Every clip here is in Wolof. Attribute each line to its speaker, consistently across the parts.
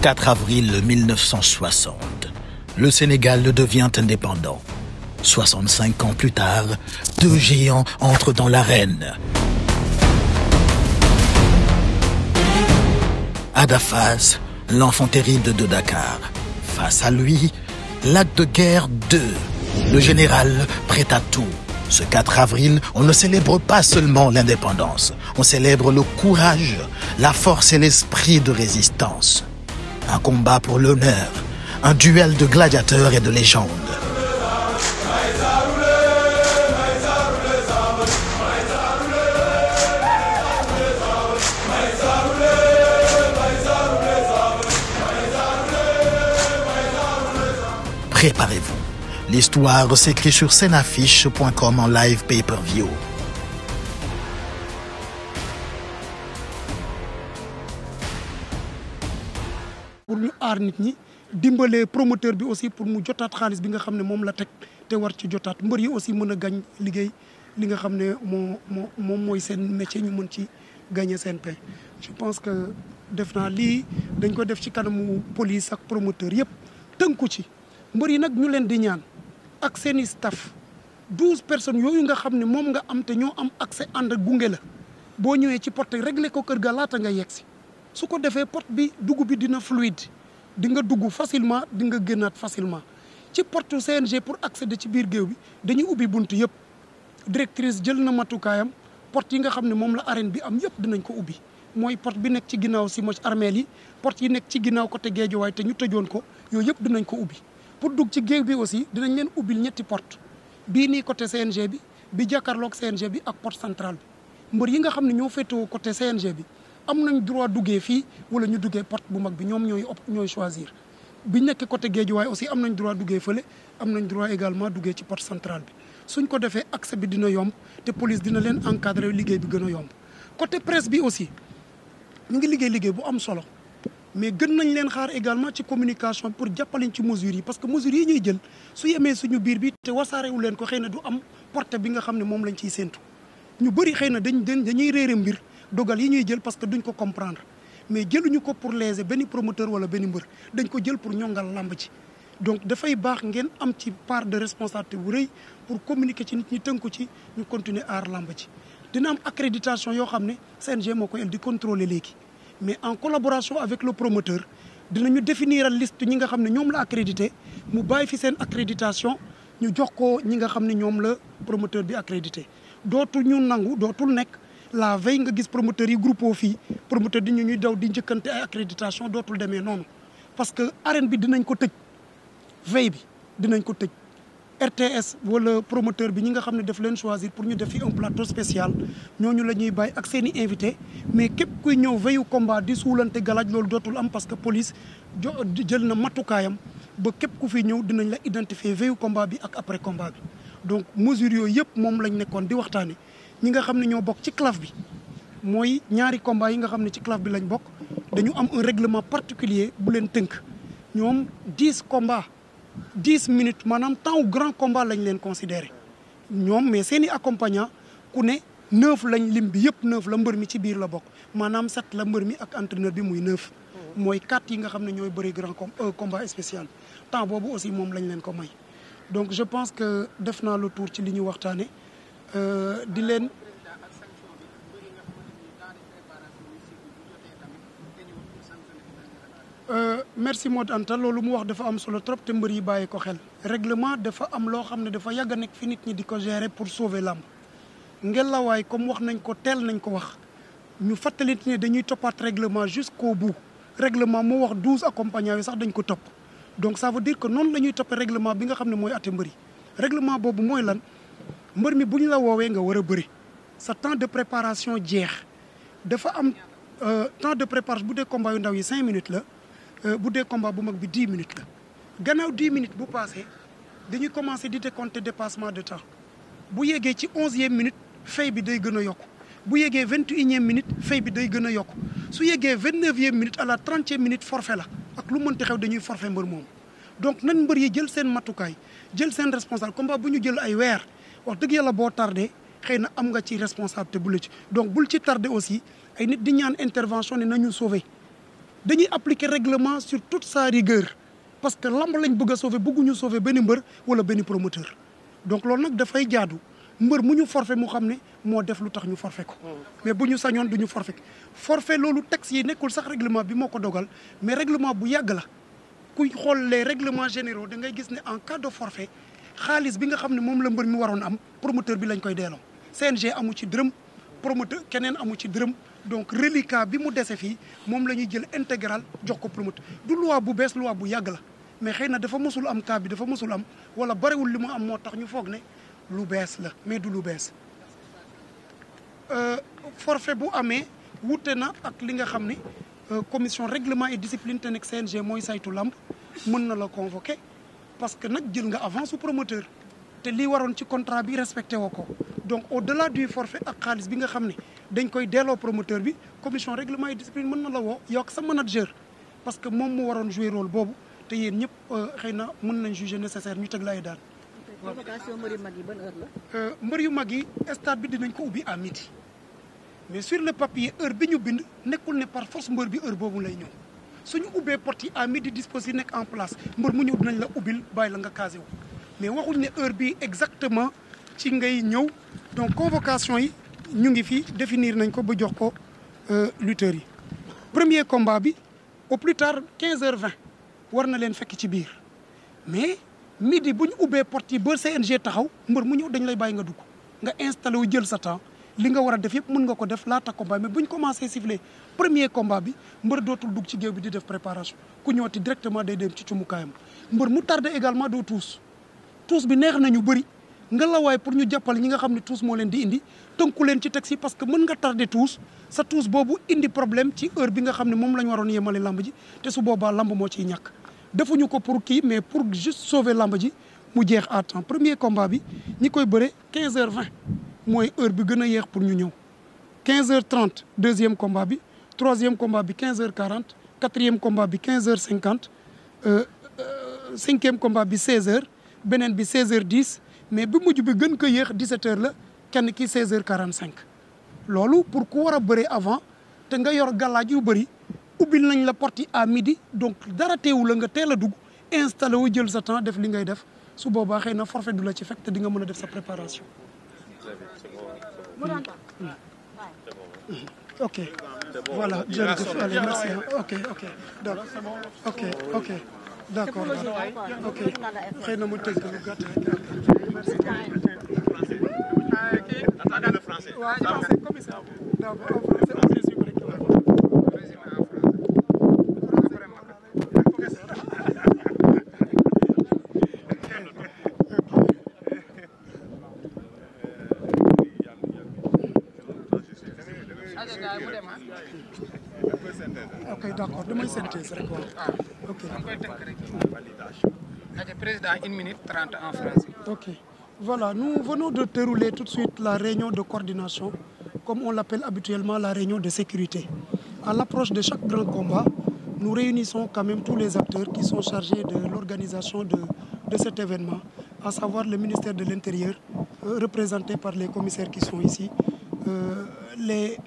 Speaker 1: 4 avril 1960, le Sénégal devient indépendant. 65 ans plus tard, deux géants entrent dans l'arène. Ada Fass, l'enfant terrible de Dakar. Face à lui, Lac de Guerre 2, le général prêt à tout. Ce 4 avril, on ne célèbre pas seulement l'indépendance, on célèbre le courage, la force et l'esprit de résistance. Un combat pour l'honneur, un duel de gladiateurs et de légendes. Préparez-vous. L'histoire s'écrit sur Senaffiche.com en live pay-per-view.
Speaker 2: pour ñu aar nit ñi dimbalee promoteur bi aussi pour mu jotaat xaalis bi nga xam ne moom la teg te war ci jotaat mbër yi aussi mën a gañ liggéey li nga xam ne moom mooy seen métier ñu mën ci gagner seen paie. Je pense que def naa lii dañ ko def ci kanamu police ak promoteur yëpp tënku ci mbër yi nag ñu leen di ñaan ak seeni staff 12 personnes yooyu nga xam ne moom nga am te ñoo am accès ànd ak gunge la boo ñëwee ci porte réglé ko kër ga laata nga yegg si su ko defee porte bi dugg bi dina fluide di nga dugg facilement di nga génnaat facilement ci porte CNG pour accéder ci biir géew bi dañuy ubbi bunt yëpp directrice jël na matukaayam porte yi nga xam ne moom la arène bi am yëpp dinañ ko ubbi mooy porte bi nekk ci ginnaaw si moc armeel yi porte yi nekk ci ginnaaw côté Guédiawaye te ñu tëjoon ko yooyu yëpp dinañ ko ubbi pour dugg ci géew bi aussi dinañ leen ubbil ñetti porte bii nii côté CNG bi jàkkaarloog CNG bi ak porte centrale bi mbër yi nga xam ne ñoo féetewoo côté CNG bi am nañ droit duggee fii wala ñu duggee porte bu mag bi ñoom ñooy choisir biñ nekk côté Guédiawaye aussi am nañ droit duggee fële am nañ droit également duggee ci porte centrale bi suñ ko defee accès bi dina yomb te police dina leen encadrer liggéey bi gën a yomb côté presse bi aussi ñu ngi liggéey bu am solo mais gën nañ leen xaar également ci communication pour jàppaleñ ci mesures yi parce que mesures yi ñuy jël su yemee suñu biir bi te wasaarewu leen ko xëy na du am portée bi nga xam ne moom lañ ciy séentu ñu bëri xëy na dañuy réere mbir dogal yi ñuy jël parce que duñ ko comprendre mais jëluñu ko pour léser benn promoteur wala benn mbër dañ ko jël pour ñongal làmb ci donc dafay baax ngeen am ci part de responsabilité bu rëy pour communiquer ci nit ñi tënku ci ñu continuer aar làmb ci dina am accréditation yoo xam ne CNG moo koy di contrôler léegi mais en collaboration avec le promoteur dinañu définir liste ñi nga xam ne ñoom la accrédité mu bàyyi fi seen accréditation ñu jox ko ñi nga xam ne ñoom la promoteur bi accrédité dootul ñu nangu dootul nekk la veille nga gis promoteur yi groupe fii promoteur di ñuy daw di njëkkante ay accréditation dootul demee noonu parce que arène bi dinañ ko tëj veille bi dinañ ko tëj RTS wala promoteur bi ñi nga xam ne daf leen choisir pour ñu def fi un plateau spécial ñooñu la ñuy bàyyi ak seen i invité mais képp kuy ñëw veillu combat di suulante galaaj loolu dootul am parce que police jël na matukaayam ba képp ku fi ñëw dinañ la identifier veillu combat bi ak après combat bi donc mesures yooyu yëpp moom lañ nekkoon di waxtaane ñi nga xam ne ñoo bokk ci CLAF bi mooy ñaari combat yi nga xam ne ci CLAF bi lañ bokk dañu am un règlement particulier bu leen tënk ñoom 10 combats 10 minutes maanaam temps grand combat lañ leen considéré ñoom mais seen i accompagnant ku ne 9 lañ lim bi yëpp 9 la mbër mi ci biir la bokk maanaam 7 la mbër mi ak entraîneur bi muy 9 mooy 4 yi nga xam ne ñooy bëri grand combat spécial temps boobu aussi moom lañ leen ko may donc je pense que def naa le tour ci li ñu waxtaane di leen merci Modou Anta loolu mu wax dafa am solo trop te mbër yi bàyyi ko xel règlement dafa am loo xam ne dafa yàgg a nekk fi nit ñi di ko gérer pour sauver lamb ngelawaay comme wax nañ ko teel nañ ko wax ñu fàttali ne dañuy toppaat règlement jusqu'au bout règlement moo wax 12 accompagnants yi sax dañ ko topp donc ça veut dire que noonu la ñuy toppee règlement bi nga xam ne mooy atte mbër yi règlement boobu mooy lan mbër mi bu ñu la woowee nga war a bëri sa temps de préparation jeex dafa am temps de préparation bu dee combat yu ndaw yi 5 minutes la bu dee combat bu mag bi 10 minutes la gannaaw 10 minutes bu passé dañuy commencer di décompter dépassement de temps bu yeggee ci 11e minute fay bi day gën a yokku bu yeggee 21e minute fay bi day gën a yokku su yeggee 29e minute à la 30e minute forfait la ak lu mënti xew dañuy forfait mbër moom donc nan mbër yi jël seen matukaay jël seen responsable combat bu ñu jël ay weer wax dëgg yàlla boo tardé xëy na am nga ci responsabilité bu la ci donc bul ci tardé aussi ay nit di ñaan intervention ne nañu sauver dañuy appliquer règlement sur toute sa rigueur parce que lamb lañ bëgg a sauver bëgguñu sauver benn mbër wala benn promoteur donc loolu nag dafay jaadu mbër mu ñu forfait mu xam ne moo def lu tax ñu forfait ko mais bu ñu sañoon du ñu forfait loolu texte yi nekkul sax règlement bi moo ko dogal mais règlement bu yàgg la kuy xool les règlements généraux da ngay gis ne en cas de forfait xaalis bi nga xam ne moom la mbër mi waroon am promoteur bi lañ koy delloo CNG amu ci dërëm promoteur keneen amu ci dërëm donc reliquat bi mu dese fii moom la ñuy jël intégral jox ko promoteur du loi bu bees loi bu yàgg la mais xëy na dafa mësul am cas bi dafa mësul am wala bariwul li mu am moo tax ñu foog ne lu bees la mais du lu bees forfait bu amee wute na ak li nga xam ne commission règlement et discipline te nekk CNG mooy saytu lamb mën na la convoquer parce que nag jël nga avance su promoteur te lii waroon ci contrat bi respecté woo ko donc au delà du forfait ak xaalis bi nga xam ne dañ koy delloo promoteur bi commission règlement et discipline mën na la woo yokk sa manager parce que moom mu waroon jouer rôle boobu te yéen ñëpp xëy na mën nañ juger nécessaire ñu teg la ay daal.
Speaker 3: convocation mbër yu mag yi ban heure la.
Speaker 2: mbër yu mag yi stade bi dinañ ko ubbi à midi mais sur le papier heure bi ñu bind nekkul ne par force mbër bi heure boobu lay ñëw suñu ubbee porte yi à midi dispositif nekk en place mbër mu ñëw dinañ la ubbil bàyyi la nga casé wu mais waxuñ ne heure bi exactement ci ngay ñëw donc convocation yi ñu ngi fi définir nañ ko ba jox ko lutteurs yi premier combat bi au plus tard 15h20 war na leen fekk ci biir mais midi bu ñu ubbee porte yi ba CNG taxaw mbër mu ñëw dañ lay bàyyi nga dugg nga installé wu jël sa temps li nga war a def yëpp mën nga ko def laata combat mais bu ñu commencé siffler premier combat bi mbër dootul dugg ci géew bi di def préparation ku ñëwati directement day dem ci cumukaayam mbër mu tardé également doo tuus bi neex nañu bëri nga la waay pour ñu jàppale ñi nga xam ne tuus moo leen di indi tënku leen ci taxi parce que mën nga tardé tuus sa tuus boobu indi problème ci heure bi nga xam ne moom la ñu waroon yemale lamb ji te su boobaa lamb moo ciy ñàkk defuñu ko pour kii mais pour juste sauver lamb ji mu jeex à temps premier combat bi ñi koy bëre 15h20 mooy heure bi gën a yéex pour ñu ñëw 15h30 deuxième combat bi troisième combat bi 15h40 quatrième combat bi 15h50 cinquième combat bi 16h beneen bi 16h10 mais bi mujj bi gën ko yéex 17h la kenn ki 16h45 loolu pour ku war a bëre avant te nga yor gàllaaj yu bëri ubbil nañ la porte à midi donc dara teewu la nga teel a dugg installé wu jël sa temps def li ngay def su boobaa xëy na forfait du la ci fekk te di nga mën a def sa préparation. ok voilà jërëjëf allez merci ok d'accord ok xëy na mu tënk lu gàtt rek merci. ok d'accord damay synthèse rek waaw. ok
Speaker 4: président 1 minute 30 en français.
Speaker 2: ok voilà nous venons de dérouler tout de suite la réunion de coordination comme on l'appelle habituellement la réunion de sécurité. À l'approche de chaque grand combat nous réunissons quand même tous les acteurs qui sont chargés de l'organisation de cet événement, à savoir le ministère de l'Intérieur représenté par les commissaires qui sont ici,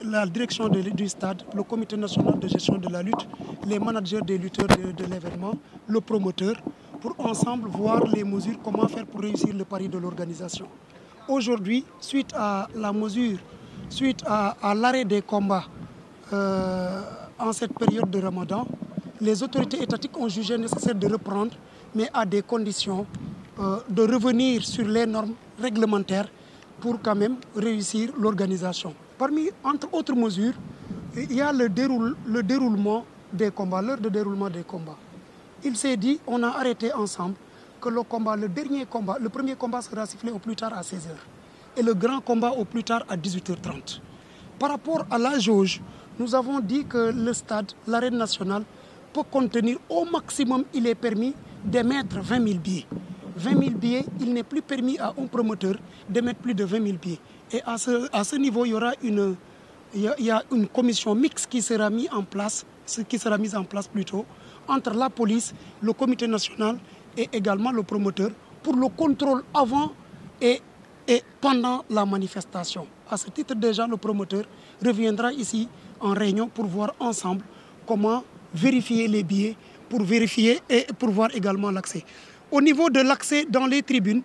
Speaker 2: la direction du stade, le comité national de gestion de la lutte, les managers des lutteurs de l'événement, le promoteur, pour ensemble voir les mesures, comment faire pour réussir le pari de l'organisation. Aujourd'hui, suite à l'arrêt des combats en cette période de Ramadan, les autorités étatiques ont jugé nécessaire de reprendre, mais à des conditions de revenir sur les normes réglementaires pour quand même réussir l'organisation. Parmi, entre autres mesures, il y a le déroulement des combats, l'heure de déroulement des combats. Il s'est dit, on a arrêté ensemble que le premier combat sera sifflé au plus tard à 16h et le grand combat au plus tard à 18h30. Par rapport à la jauge, nous avons dit que le stade, l'arène nationale, peut contenir au maximum, il est permis d'émettre 20 000 billets. 20 000 billets, il n'est plus permis à un promoteur d'émettre plus de 20 000 billets. Et à ce niveau, il y a une commission mixte qui sera mise en place, entre la police, le comité national et également le promoteur pour le contrôle avant et pendant la manifestation. À ce titre, déjà, le promoteur reviendra ici en réunion pour voir ensemble comment vérifier les billets, pour vérifier et pour voir également l'accès. Au niveau de l'accès dans les tribunes,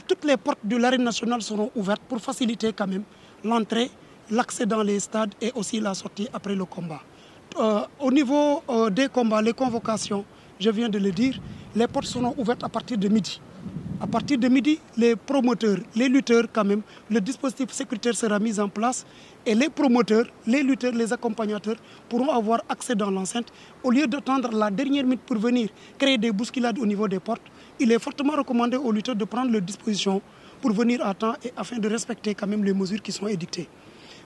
Speaker 2: toutes les portes de l'arène nationale seront ouvertes pour faciliter quand même l'entrée, l'accès dans les stades et aussi la sortie après le combat. Au niveau des combats, les convocations, je viens de le dire, les portes seront ouvertes à partir de midi. À partir de midi, les promoteurs, les lutteurs quand même, le dispositif sécuritaire sera mis en place et les promoteurs, les lutteurs, les accompagnateurs pourront avoir accès dans l'enceinte. Au lieu d'attendre la dernière minute pour venir créer des bousculades au niveau des portes, il est fortement recommandé aux lutteurs de prendre leurs dispositions pour venir à temps et afin de respecter quand même les mesures qui sont édictées.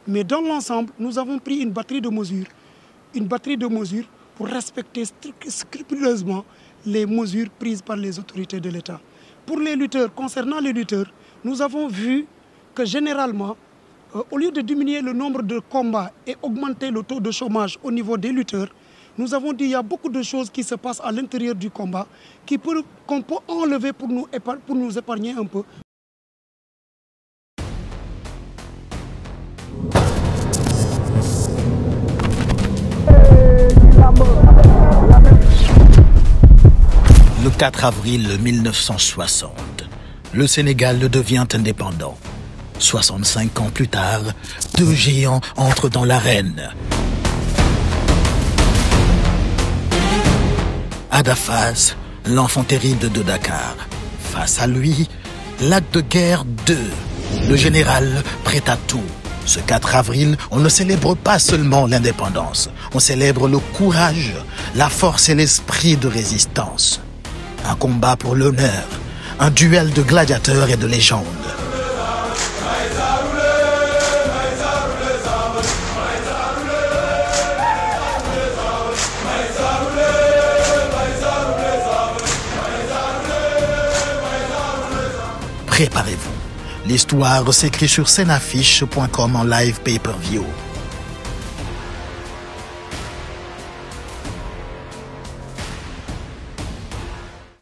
Speaker 2: Mais dans l'ensemble, nous avons pris une batterie de mesures pour respecter scrupuleusement les mesures prises par les autorités de l'État. Pour les lutteurs, concernant les lutteurs, nous avons vu que généralement, au lieu de diminuer le nombre de combats et augmenter le taux de chômage au niveau des lutteurs, nous avons dit qu'il y a beaucoup de choses qui se passent à l'intérieur du combat qu'on peut enlever pour nous épargner un peu.
Speaker 1: Le 4 avril 1960, le Sénégal devient indépendant. 65 ans plus tard, deux géants entrent dans l'arène. Ada Fass, l'enfant terrible de Dakar. Face à lui, Lac de Guerre 2, le général prêt à tout. Ce 4 avril, on ne célèbre pas seulement l'indépendance, on célèbre le courage, la force et l'esprit de résistance. Un combat pour l'honneur, un duel de gladiateurs et de légendes. Préparez-vous. L'histoire s'écrit sur sceneaffiche.com en live pay-per-view.